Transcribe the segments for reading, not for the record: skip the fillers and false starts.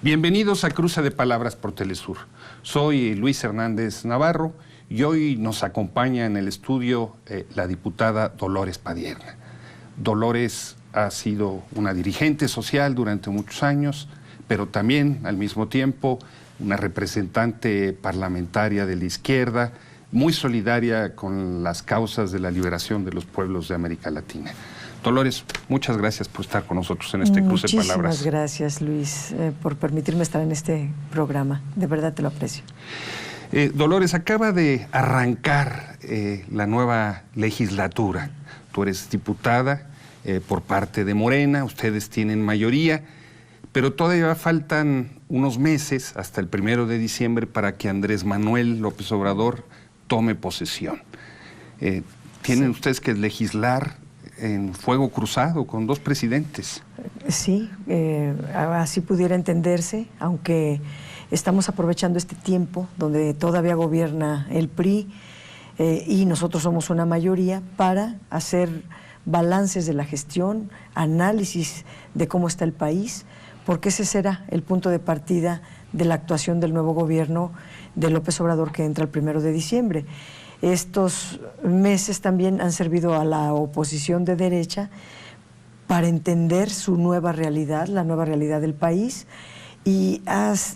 Bienvenidos a Cruce de Palabras por Telesur. Soy Luis Hernández Navarro y hoy nos acompaña en el estudio la diputada Dolores Padierna. Dolores ha sido una dirigente social durante muchos años, pero también al mismo tiempo una representante parlamentaria de la izquierda, muy solidaria con las causas de la liberación de los pueblos de América Latina. Dolores, muchas gracias por estar con nosotros en este Cruce de Palabras. Muchísimas gracias, Luis, por permitirme estar en este programa. De verdad te lo aprecio. Dolores, acaba de arrancar la nueva legislatura. Tú eres diputada por parte de Morena, ustedes tienen mayoría, pero todavía faltan unos meses, hasta el 1 de diciembre, para que Andrés Manuel López Obrador tome posesión. Tienen ustedes que legislar en fuego cruzado con dos presidentes. Sí, así pudiera entenderse, aunque estamos aprovechando este tiempo donde todavía gobierna el PRI y nosotros somos una mayoría para hacer balances de la gestión, análisis de cómo está el país, porque ese será el punto de partida de la actuación del nuevo gobierno de López Obrador que entra el 1 de diciembre. Estos meses también han servido a la oposición de derecha para entender su nueva realidad, la nueva realidad del país, y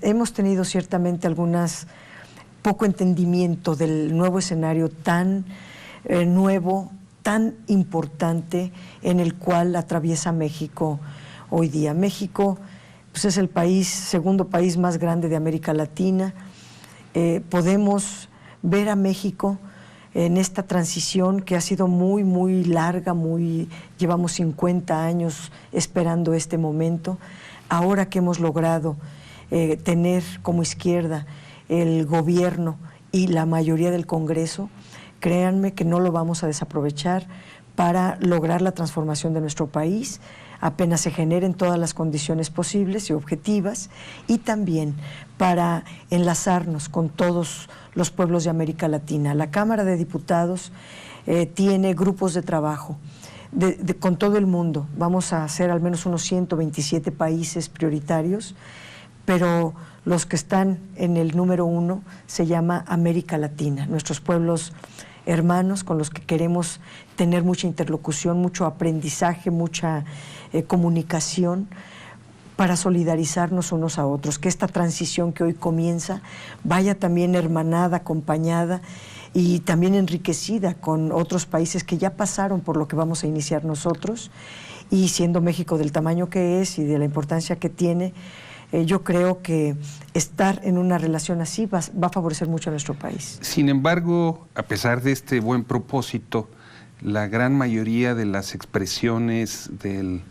hemos tenido ciertamente poco entendimiento del nuevo escenario tan nuevo, tan importante en el cual atraviesa México hoy día. México pues, es el segundo país más grande de América Latina. Podemos ver a México en esta transición que ha sido muy, muy larga, llevamos 50 años esperando este momento. Ahora que hemos logrado tener como izquierda el gobierno y la mayoría del Congreso, créanme que no lo vamos a desaprovechar para lograr la transformación de nuestro país, apenas se generen todas las condiciones posibles y objetivas, y también para enlazarnos con todos los pueblos de América Latina. La Cámara de Diputados tiene grupos de trabajo con todo el mundo. Vamos a hacer al menos unos 127 países prioritarios, pero los que están en el número 1 se llama América Latina, nuestros pueblos hermanos con los que queremos tener mucha interlocución, mucho aprendizaje, mucha comunicación para solidarizarnos unos a otros, que esta transición que hoy comienza vaya también hermanada, acompañada y también enriquecida con otros países que ya pasaron por lo que vamos a iniciar nosotros, y siendo México del tamaño que es y de la importancia que tiene, yo creo que estar en una relación así va a favorecer mucho a nuestro país. Sin embargo, a pesar de este buen propósito, la gran mayoría de las expresiones del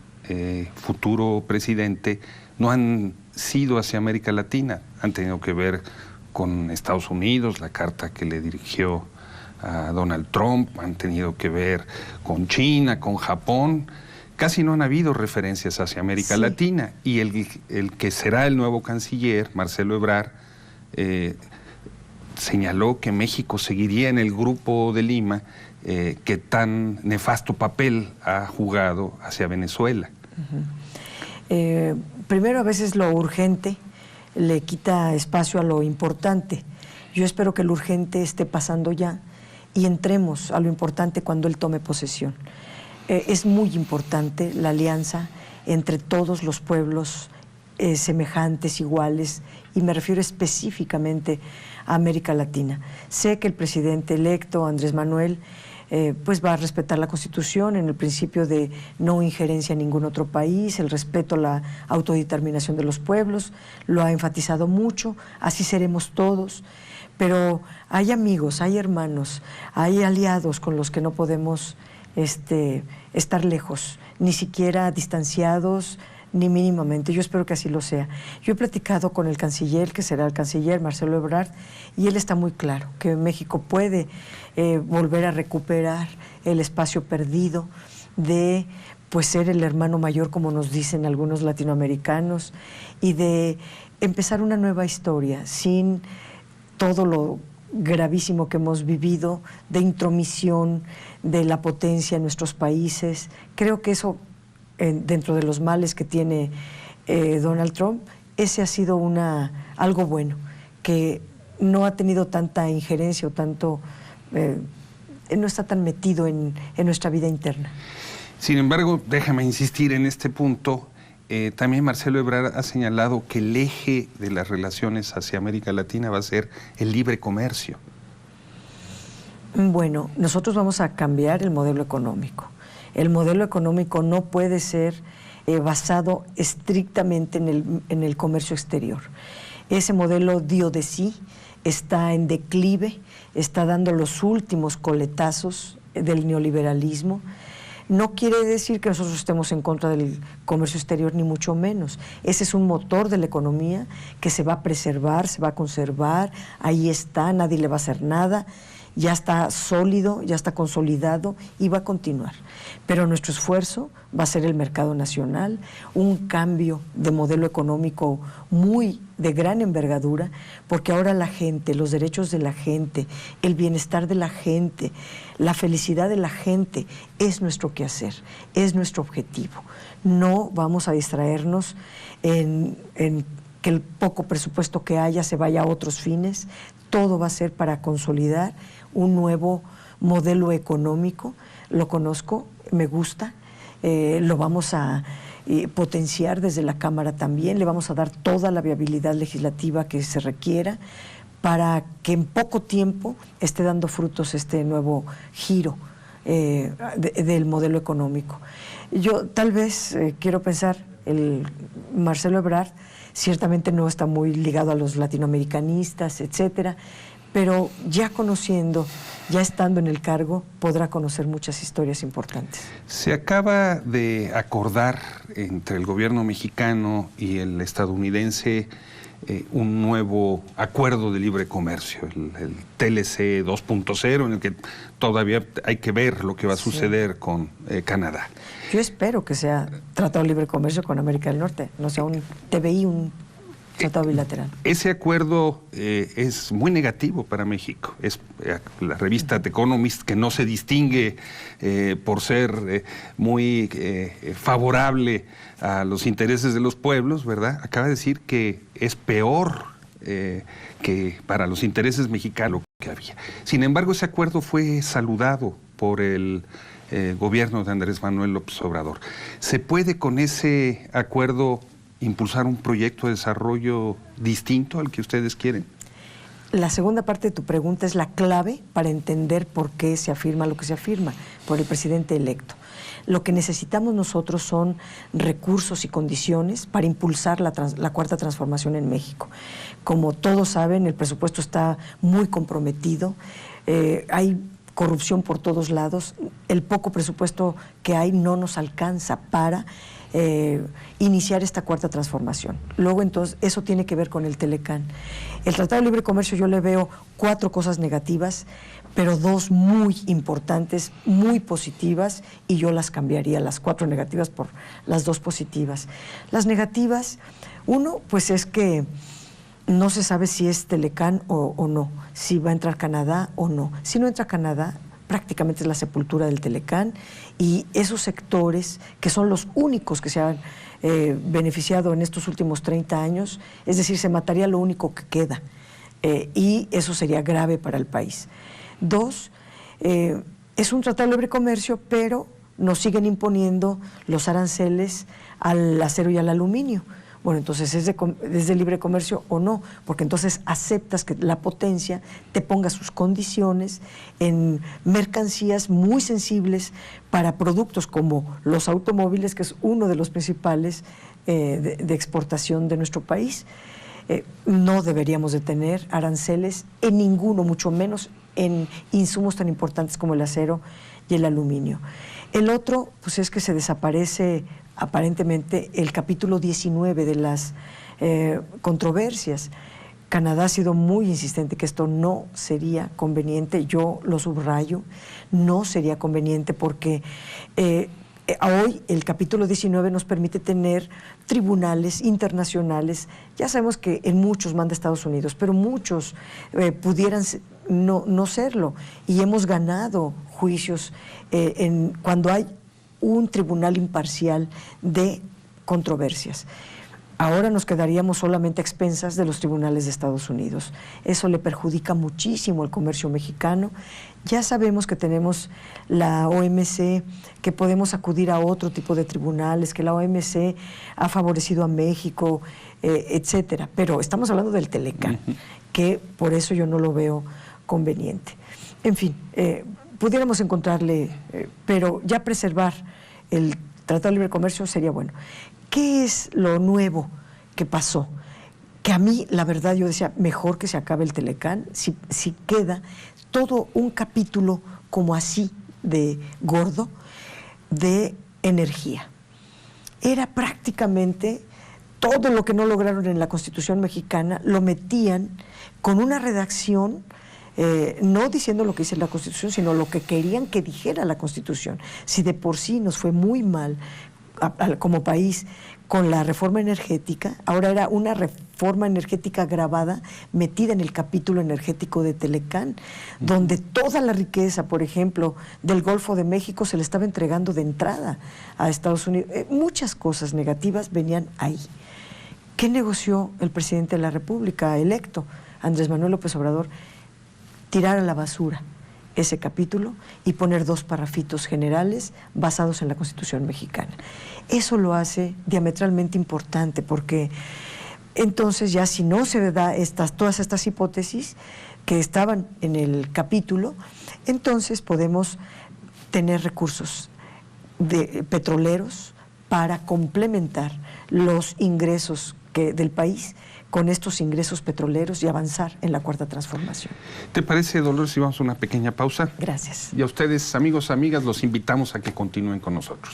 futuro presidente no han sido hacia América Latina, han tenido que ver con Estados Unidos, la carta que le dirigió a Donald Trump, han tenido que ver con China, con Japón. Casi no han habido referencias hacia América Latina, y el que será el nuevo canciller, Marcelo Ebrard, señaló que México seguiría en el Grupo de Lima que tan nefasto papel ha jugado hacia Venezuela. Primero, a veces lo urgente le quita espacio a lo importante. Yo espero que lo urgente esté pasando ya y entremos a lo importante cuando él tome posesión. Es muy importante la alianza entre todos los pueblos semejantes, iguales, y me refiero específicamente a América Latina. Sé que el presidente electo, Andrés Manuel, pues va a respetar la Constitución en el principio de no injerencia en ningún otro país, el respeto a la autodeterminación de los pueblos, lo ha enfatizado mucho, así seremos todos, pero hay amigos, hay hermanos, hay aliados con los que no podemos estar lejos, ni siquiera distanciados, ni mínimamente. Yo espero que así lo sea. Yo he platicado con el canciller, que será el canciller Marcelo Ebrard, y él está muy claro que México puede volver a recuperar el espacio perdido de pues ser el hermano mayor, como nos dicen algunos latinoamericanos, y de empezar una nueva historia sin todo lo gravísimo que hemos vivido de intromisión de la potencia en nuestros países. Creo que eso, dentro de los males que tiene Donald Trump, ese ha sido algo bueno, que no ha tenido tanta injerencia o tanto, no está tan metido en nuestra vida interna. Sin embargo, déjame insistir en este punto. También Marcelo Ebrard ha señalado que el eje de las relaciones hacia América Latina va a ser el libre comercio. Bueno, nosotros vamos a cambiar el modelo económico. El modelo económico no puede ser basado estrictamente en el comercio exterior. Ese modelo dio de sí, está en declive, está dando los últimos coletazos del neoliberalismo. No quiere decir que nosotros estemos en contra del comercio exterior, ni mucho menos. Ese es un motor de la economía que se va a preservar, se va a conservar, ahí está, nadie le va a hacer nada, ya está sólido, ya está consolidado y va a continuar. Pero nuestro esfuerzo va a ser el mercado nacional, un cambio de modelo económico muy de gran envergadura, porque ahora la gente, los derechos de la gente, el bienestar de la gente, la felicidad de la gente es nuestro quehacer, es nuestro objetivo. No vamos a distraernos en que el poco presupuesto que haya se vaya a otros fines. Todo va a ser para consolidar un nuevo modelo económico. Lo conozco, me gusta, lo vamos a potenciar desde la Cámara también, le vamos a dar toda la viabilidad legislativa que se requiera para que en poco tiempo esté dando frutos este nuevo giro del modelo económico. Yo tal vez quiero pensar, el Marcelo Ebrard ciertamente no está muy ligado a los latinoamericanistas, etcétera, pero ya conociendo, ya estando en el cargo, podrá conocer muchas historias importantes. Se acaba de acordar entre el gobierno mexicano y el estadounidense un nuevo acuerdo de libre comercio, el TLC 2.0, en el que todavía hay que ver lo que va a suceder con Canadá. Yo espero que sea tratado de libre comercio con América del Norte, no sea un TBI, un tratado bilateral. Ese acuerdo es muy negativo para México. Es la revista The Economist, que no se distingue por ser muy favorable a los intereses de los pueblos, ¿verdad? Acaba de decir que es peor que para los intereses mexicanos que había. Sin embargo, ese acuerdo fue saludado por el gobierno de Andrés Manuel López Obrador. ¿Se puede con ese acuerdo impulsar un proyecto de desarrollo distinto al que ustedes quieren? La segunda parte de tu pregunta es la clave para entender por qué se afirma lo que se afirma por el presidente electo. Lo que necesitamos nosotros son recursos y condiciones para impulsar la cuarta transformación en México. Como todos saben, el presupuesto está muy comprometido, hay corrupción por todos lados, el poco presupuesto que hay no nos alcanza para iniciar esta cuarta transformación. Luego, entonces, eso tiene que ver con el Telecán. El Tratado de Libre Comercio, yo le veo 4 cosas negativas, pero 2 muy importantes, muy positivas, y yo las cambiaría, las 4 negativas por las 2 positivas. Las negativas, uno, pues es que no se sabe si es Telecán o no, si va a entrar Canadá o no. Si no entra Canadá, prácticamente es la sepultura del Telecán, y esos sectores que son los únicos que se han beneficiado en estos últimos 30 años, es decir, se mataría lo único que queda, y eso sería grave para el país. 2, es un tratado de libre comercio, pero nos siguen imponiendo los aranceles al acero y al aluminio. Bueno, entonces, ¿es de libre comercio o no? Porque entonces aceptas que la potencia te ponga sus condiciones en mercancías muy sensibles para productos como los automóviles, que es uno de los principales de exportación de nuestro país. No deberíamos de tener aranceles en ninguno, mucho menos en insumos tan importantes como el acero y el aluminio. El otro, pues es que se desaparece aparentemente el capítulo 19 de las controversias. Canadá ha sido muy insistente que esto no sería conveniente, yo lo subrayo, no sería conveniente porque hoy el capítulo 19 nos permite tener tribunales internacionales. Ya sabemos que en muchos manda Estados Unidos, pero muchos pudieran no serlo, y hemos ganado juicios cuando hay un tribunal imparcial de controversias. Ahora nos quedaríamos solamente a expensas de los tribunales de Estados Unidos. Eso le perjudica muchísimo al comercio mexicano. Ya sabemos que tenemos la OMC, que podemos acudir a otro tipo de tribunales, que la OMC ha favorecido a México, etcétera. Pero estamos hablando del Telecán, que por eso yo no lo veo conveniente. En fin, pudiéramos encontrarle, pero ya preservar el Tratado de Libre Comercio sería bueno. ¿Qué es lo nuevo que pasó? Que a mí, la verdad, yo decía, mejor que se acabe el Telecán, si queda todo un capítulo como así de gordo de energía. Era prácticamente todo lo que no lograron en la Constitución mexicana, lo metían con una redacción, no diciendo lo que dice la Constitución, sino lo que querían que dijera la Constitución. Si de por sí nos fue muy mal como país con la reforma energética, ahora era una reforma energética grabada, metida en el capítulo energético de Telecán, donde toda la riqueza, por ejemplo, del Golfo de México se le estaba entregando de entrada a Estados Unidos. Muchas cosas negativas venían ahí. ¿Qué negoció el presidente de la República electo, Andrés Manuel López Obrador? Tirar a la basura ese capítulo y poner 2 parrafitos generales basados en la Constitución mexicana. Eso lo hace diametralmente importante, porque entonces ya si no se da todas estas hipótesis que estaban en el capítulo, entonces podemos tener recursos petroleros para complementar los ingresos del país con estos ingresos petroleros y avanzar en la cuarta transformación. ¿Te parece, Dolores, si vamos a una pequeña pausa? Gracias. Y a ustedes, amigos, amigas, los invitamos a que continúen con nosotros.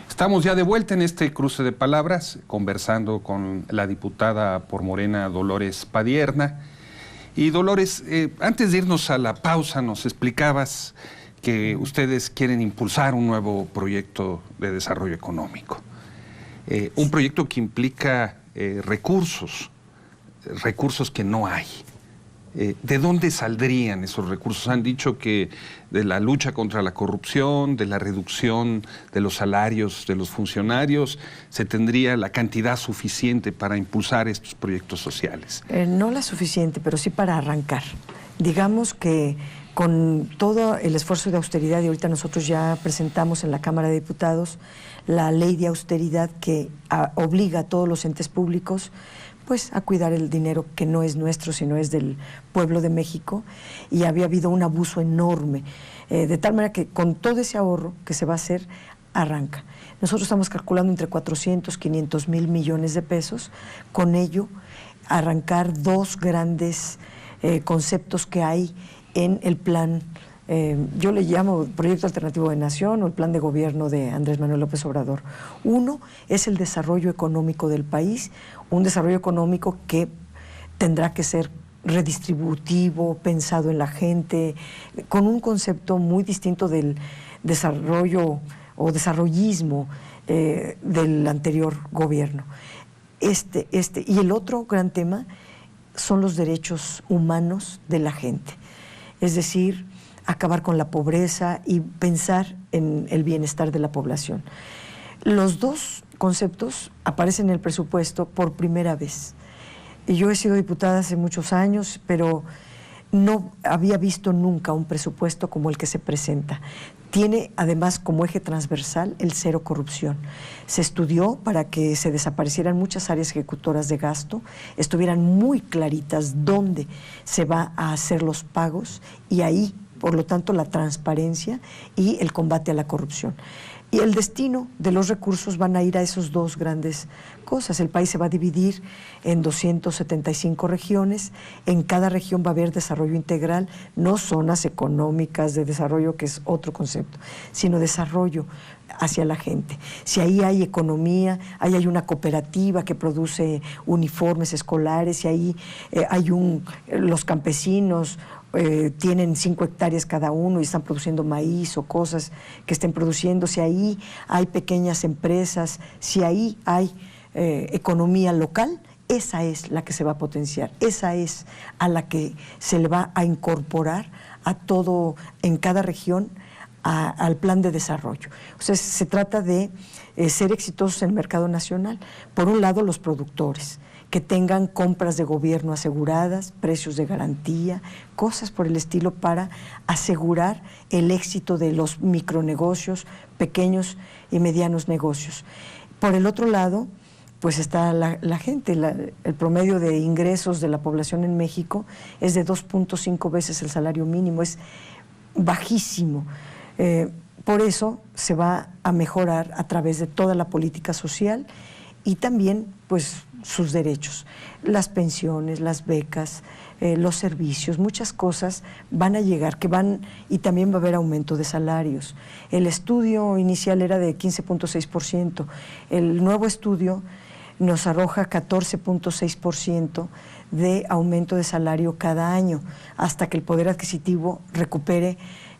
Estamos ya de vuelta en este cruce de palabras, conversando con la diputada por Morena, Dolores Padierna. Y Dolores, antes de irnos a la pausa, nos explicabas que ustedes quieren impulsar un nuevo proyecto de desarrollo económico. Un proyecto que implica recursos que no hay. ¿De dónde saldrían esos recursos? Han dicho que de la lucha contra la corrupción, de la reducción de los salarios de los funcionarios, se tendría la cantidad suficiente para impulsar estos proyectos sociales. No la suficiente, pero sí para arrancar. Digamos que con todo el esfuerzo de austeridad, y ahorita nosotros ya presentamos en la Cámara de Diputados la ley de austeridad que obliga a todos los entes públicos pues a cuidar el dinero que no es nuestro, sino es del pueblo de México, y había habido un abuso enorme, de tal manera que con todo ese ahorro que se va a hacer, arranca. Nosotros estamos calculando entre 400, 500 mil millones de pesos, con ello arrancar 2 grandes conceptos que hay en el plan, yo le llamo Proyecto Alternativo de Nación o el plan de gobierno de Andrés Manuel López Obrador. Uno es el desarrollo económico del país, un desarrollo económico que tendrá que ser redistributivo, pensado en la gente, con un concepto muy distinto del desarrollo o desarrollismo del anterior gobierno. Y el otro gran tema son los derechos humanos de la gente, es decir, acabar con la pobreza y pensar en el bienestar de la población. Los 2 conceptos aparecen en el presupuesto por primera vez. Y yo he sido diputada hace muchos años, pero no había visto nunca un presupuesto como el que se presenta. Tiene además como eje transversal el 0 corrupción. Se estudió para que se desaparecieran muchas áreas ejecutoras de gasto, estuvieran muy claritas dónde se va a hacer los pagos y ahí, por lo tanto, la transparencia y el combate a la corrupción. Y el destino de los recursos van a ir a esos 2 grandes cosas. El país se va a dividir en 275 regiones. En cada región va a haber desarrollo integral, no zonas económicas de desarrollo, que es otro concepto, sino desarrollo hacia la gente. Si ahí hay economía, ahí hay una cooperativa que produce uniformes escolares, si ahí hay los campesinos tienen 5 hectáreas cada uno y están produciendo maíz o cosas que estén produciendo, si ahí hay pequeñas empresas, si ahí hay economía local, esa es la que se va a potenciar, esa es a la que se le va a incorporar a todo, en cada región, al plan de desarrollo. O sea, se trata de ser exitosos en el mercado nacional. Por un lado, los productores, que tengan compras de gobierno aseguradas, precios de garantía, cosas por el estilo para asegurar el éxito de los micronegocios, pequeños y medianos negocios. Por el otro lado, pues está la gente, el promedio de ingresos de la población en México es de 2.5 veces el salario mínimo, es bajísimo. Por eso se va a mejorar a través de toda la política social y también pues sus derechos, las pensiones, las becas, los servicios, muchas cosas van a llegar, y también va a haber aumento de salarios. El estudio inicial era de 15.6%, el nuevo estudio nos arroja 14.6% de aumento de salario cada año, hasta que el poder adquisitivo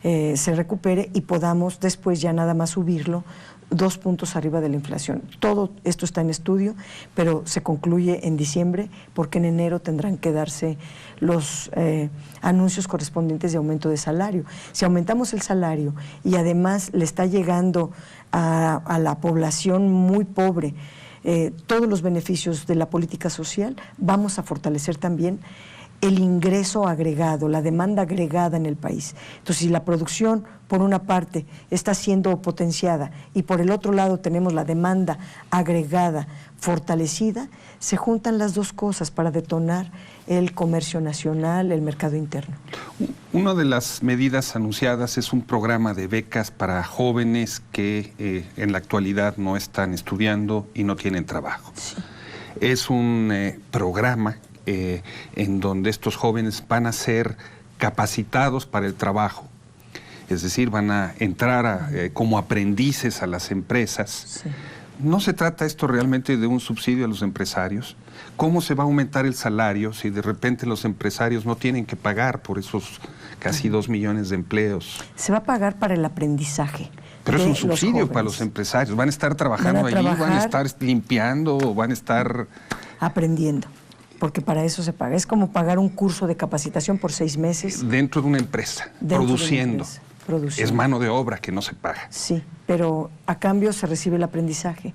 se recupere y podamos después ya nada más subirlo 2 puntos arriba de la inflación. Todo esto está en estudio, pero se concluye en diciembre, porque en enero tendrán que darse los anuncios correspondientes de aumento de salario. Si aumentamos el salario y además le está llegando a la población muy pobre todos los beneficios de la política social, vamos a fortalecer también el ingreso agregado, la demanda agregada en el país. Entonces, si la producción, por una parte, está siendo potenciada y por el otro lado tenemos la demanda agregada fortalecida, se juntan las dos cosas para detonar el comercio nacional, el mercado interno. Una de las medidas anunciadas es un programa de becas para jóvenes que en la actualidad no están estudiando y no tienen trabajo. Sí. Es un programa en donde estos jóvenes van a ser capacitados para el trabajo, es decir, van a entrar como aprendices a las empresas. Sí. ¿No se trata esto realmente de un subsidio a los empresarios? ¿Cómo se va a aumentar el salario si de repente los empresarios no tienen que pagar por esos casi 2 millones de empleos? Se va a pagar para el aprendizaje. Pero es un subsidio para los empresarios. ¿Van a estar trabajando allí? ¿Van a estar limpiando o van a estar aprendiendo? Porque para eso se paga. Es como pagar un curso de capacitación por 6 meses. Dentro de una empresa, produciendo. Es mano de obra que no se paga. Sí, pero a cambio se recibe el aprendizaje.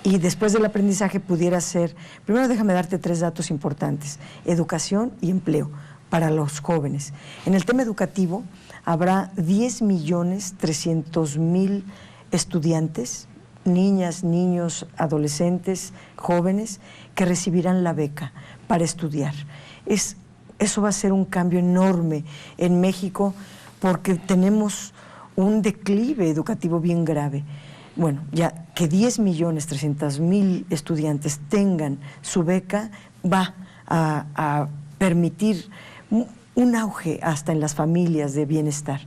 Y después del aprendizaje pudiera ser... Primero déjame darte 3 datos importantes. Educación y empleo para los jóvenes. En el tema educativo habrá 10.300.000 estudiantes, niñas, niños, adolescentes, jóvenes, que recibirán la beca para estudiar. Eso va a ser un cambio enorme en México, porque tenemos un declive educativo bien grave. Bueno, ya que 10.300.000 estudiantes tengan su beca va a permitir un auge hasta en las familias de bienestar.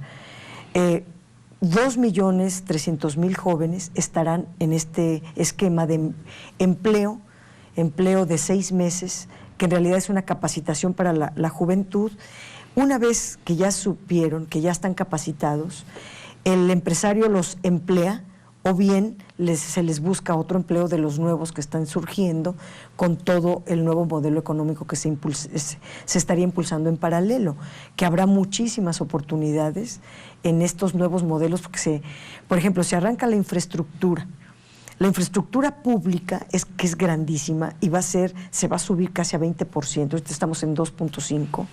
2.300.000 jóvenes estarán en este esquema de empleo de 6 meses, que en realidad es una capacitación para la juventud. Una vez que ya supieron, que ya están capacitados, el empresario los emplea o bien se les busca otro empleo de los nuevos que están surgiendo con todo el nuevo modelo económico que se estaría impulsando en paralelo, que habrá muchísimas oportunidades en estos nuevos modelos, porque por ejemplo, se arranca la infraestructura. La infraestructura pública que es grandísima y se va a subir casi a 20%, ahorita estamos en 2.5%.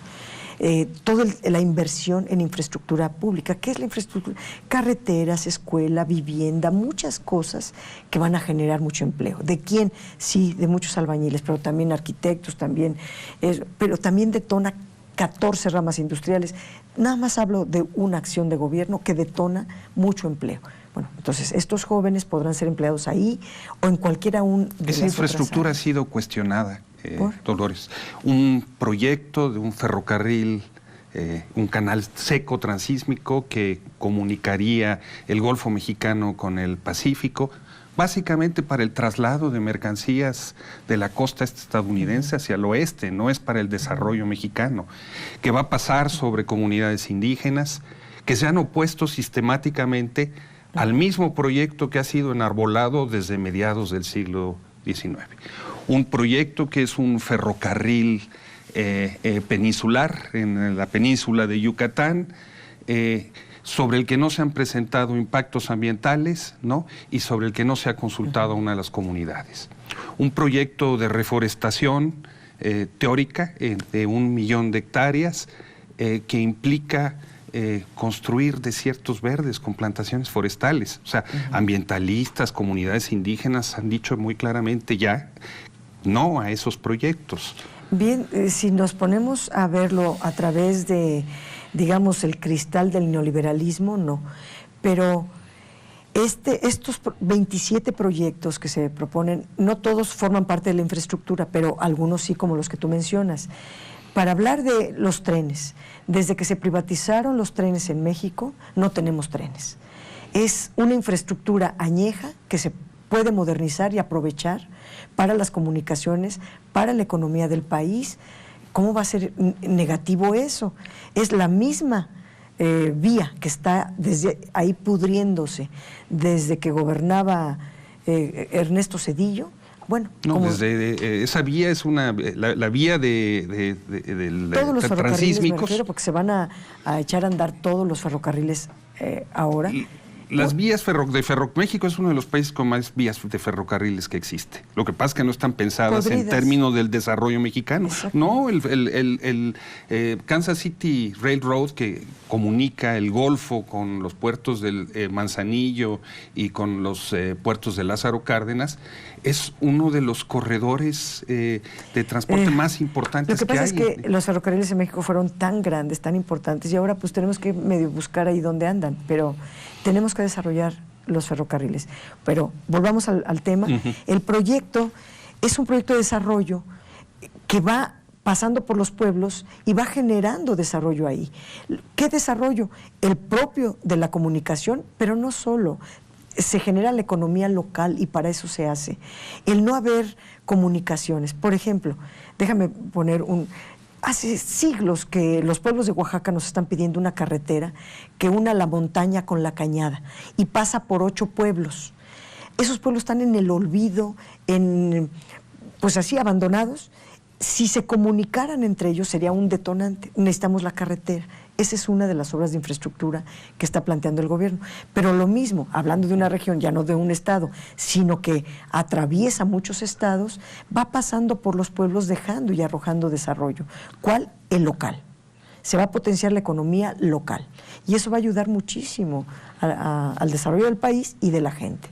Toda la inversión en infraestructura pública. ¿Qué es la infraestructura? Carreteras, escuela, vivienda, muchas cosas que van a generar mucho empleo. ¿De quién? Sí, de muchos albañiles, pero también arquitectos, pero también detona 14 ramas industriales. Nada más hablo de una acción de gobierno que detona mucho empleo. Bueno, entonces estos jóvenes podrán ser empleados ahí o en cualquiera de esa infraestructura ha sido cuestionada. Dolores, un proyecto de un ferrocarril, un canal seco transísmico que comunicaría el Golfo Mexicano con el Pacífico, básicamente para el traslado de mercancías de la costa estadounidense hacia el oeste, no es para el desarrollo mexicano, que va a pasar sobre comunidades indígenas que se han opuesto sistemáticamente al mismo proyecto que ha sido enarbolado desde mediados del siglo XIX. Un proyecto que es un ferrocarril peninsular en la península de Yucatán, sobre el que no se han presentado impactos ambientales, ¿no? Y sobre el que no se ha consultado a una de las comunidades. Un proyecto de reforestación teórica de 1 millón de hectáreas que implica construir desiertos verdes con plantaciones forestales. O sea, ambientalistas, comunidades indígenas han dicho muy claramente ya no a esos proyectos. Bien, si nos ponemos a verlo a través de, digamos, el cristal del neoliberalismo, no. Pero estos 27 proyectos que se proponen, no todos forman parte de la infraestructura, pero algunos sí, como los que tú mencionas. Para hablar de los trenes, desde que se privatizaron los trenes en México, no tenemos trenes. Es una infraestructura añeja que se puede modernizar y aprovechar para las comunicaciones, para la economía del país. ¿Cómo va a ser negativo eso? Es la misma vía que está desde ahí pudriéndose desde que gobernaba Ernesto Zedillo. Bueno, no, desde esa vía es la vía del todos los ferrocarriles, transísmicos. me refiero, porque se van a echar a andar todos los ferrocarriles ahora. Las vías México es uno de los países con más vías de ferrocarriles que existe. Lo que pasa es que no están pensadas en términos del desarrollo mexicano. Exacto. No, el Kansas City Railroad, que comunica el Golfo con los puertos del Manzanillo y con los puertos de Lázaro Cárdenas, es uno de los corredores de transporte más importantes que hay. Lo que pasa es que los ferrocarriles en México fueron tan grandes, tan importantes, y ahora pues tenemos que medio buscar ahí dónde andan, pero tenemos que desarrollar los ferrocarriles. Pero volvamos al tema. El proyecto es un proyecto de desarrollo que va pasando por los pueblos y va generando desarrollo ahí. ¿Qué desarrollo? El propio de la comunicación, pero no solo. Se genera la economía local y para eso se hace. El no haber comunicaciones. Por ejemplo, déjame poner hace siglos que los pueblos de Oaxaca nos están pidiendo una carretera que una la montaña con la cañada y pasa por 8 pueblos. Esos pueblos están en el olvido, pues así abandonados. Si se comunicaran entre ellos sería un detonante. Necesitamos la carretera. Esa es una de las obras de infraestructura que está planteando el gobierno. Pero lo mismo, hablando de una región, ya no de un estado, sino que atraviesa muchos estados, va pasando por los pueblos dejando y arrojando desarrollo. ¿Cuál? El local. Se va a potenciar la economía local. Y eso va a ayudar muchísimo al desarrollo del país y de la gente.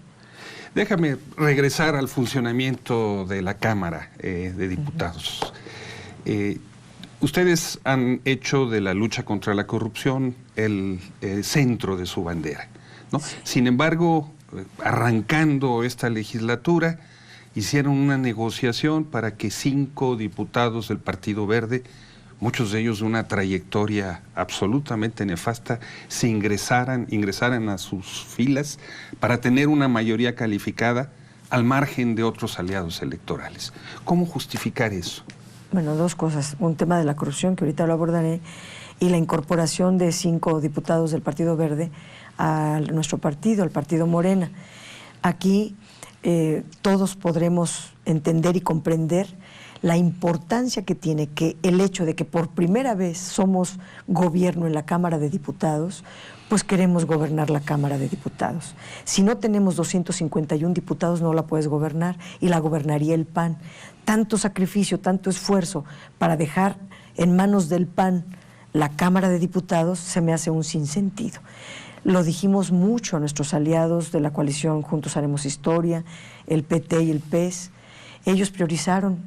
Déjame regresar al funcionamiento de la Cámara de Diputados. Ustedes han hecho de la lucha contra la corrupción el centro de su bandera, ¿no? Sí. Sin embargo, arrancando esta legislatura, hicieron una negociación para que 5 diputados del Partido Verde, muchos de ellos de una trayectoria absolutamente nefasta, se ingresaran a sus filas para tener una mayoría calificada al margen de otros aliados electorales. ¿Cómo justificar eso? Bueno, 2 cosas. Un tema de la corrupción, que ahorita lo abordaré, y la incorporación de 5 diputados del Partido Verde a nuestro partido, al Partido Morena. Aquí todos podremos entender y comprender la importancia que tiene que el hecho de que por primera vez somos gobierno en la Cámara de Diputados, pues queremos gobernar la Cámara de Diputados. Si no tenemos 251 diputados, no la puedes gobernar, y la gobernaría el PAN. Tanto sacrificio, tanto esfuerzo para dejar en manos del PAN la Cámara de Diputados, se me hace un sinsentido. Lo dijimos mucho a nuestros aliados de la coalición Juntos Haremos Historia, el PT y el PES. Ellos priorizaron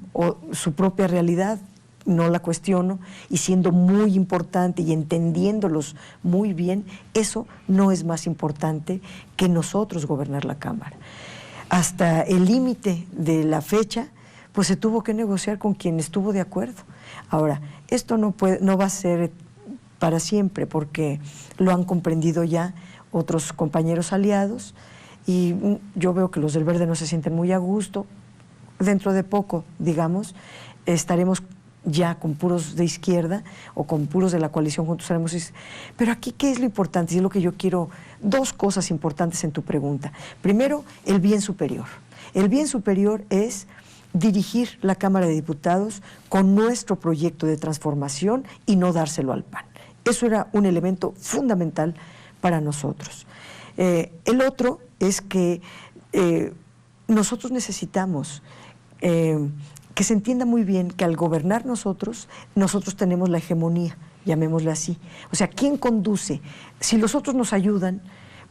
su propia realidad, no la cuestiono, y siendo muy importante y entendiéndolos muy bien, eso no es más importante que nosotros gobernar la Cámara. Hasta el límite de la fecha, pues se tuvo que negociar con quien estuvo de acuerdo. Ahora, esto no va a ser para siempre, porque lo han comprendido ya otros compañeros aliados, y yo veo que los del Verde no se sienten muy a gusto. Dentro de poco, digamos, estaremos ya con puros de izquierda o con puros de la coalición Juntos Haremos. Pero aquí, ¿qué es lo importante? Y es lo que yo quiero, 2 cosas importantes en tu pregunta. Primero, el bien superior. El bien superior es dirigir la Cámara de Diputados con nuestro proyecto de transformación y no dárselo al PAN. Eso era un elemento fundamental para nosotros. El otro es que nosotros necesitamos que se entienda muy bien que al gobernar nosotros tenemos la hegemonía, llamémosle así. O sea, ¿quién conduce? Si los otros nos ayudan,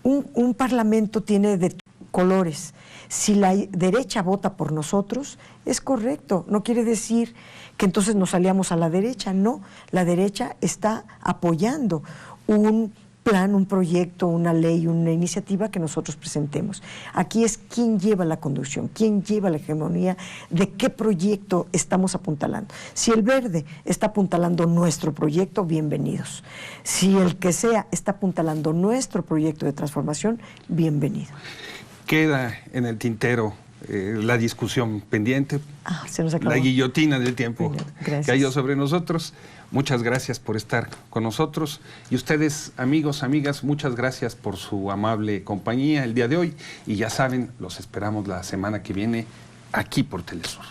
un parlamento tiene de colores. Si la derecha vota por nosotros, es correcto. No quiere decir que entonces nos aliamos a la derecha. No, la derecha está apoyando un plan, un proyecto, una ley, una iniciativa que nosotros presentemos. Aquí es quién lleva la conducción, quién lleva la hegemonía, de qué proyecto estamos apuntalando. Si el verde está apuntalando nuestro proyecto, bienvenidos. Si el que sea está apuntalando nuestro proyecto de transformación, bienvenido. Queda en el tintero la discusión pendiente, se nos acabó. La guillotina del tiempo Gracias. cayó sobre nosotros. Muchas gracias por estar con nosotros. Y ustedes, amigos, amigas, muchas gracias por su amable compañía el día de hoy. Y ya saben, los esperamos la semana que viene aquí por Telesur.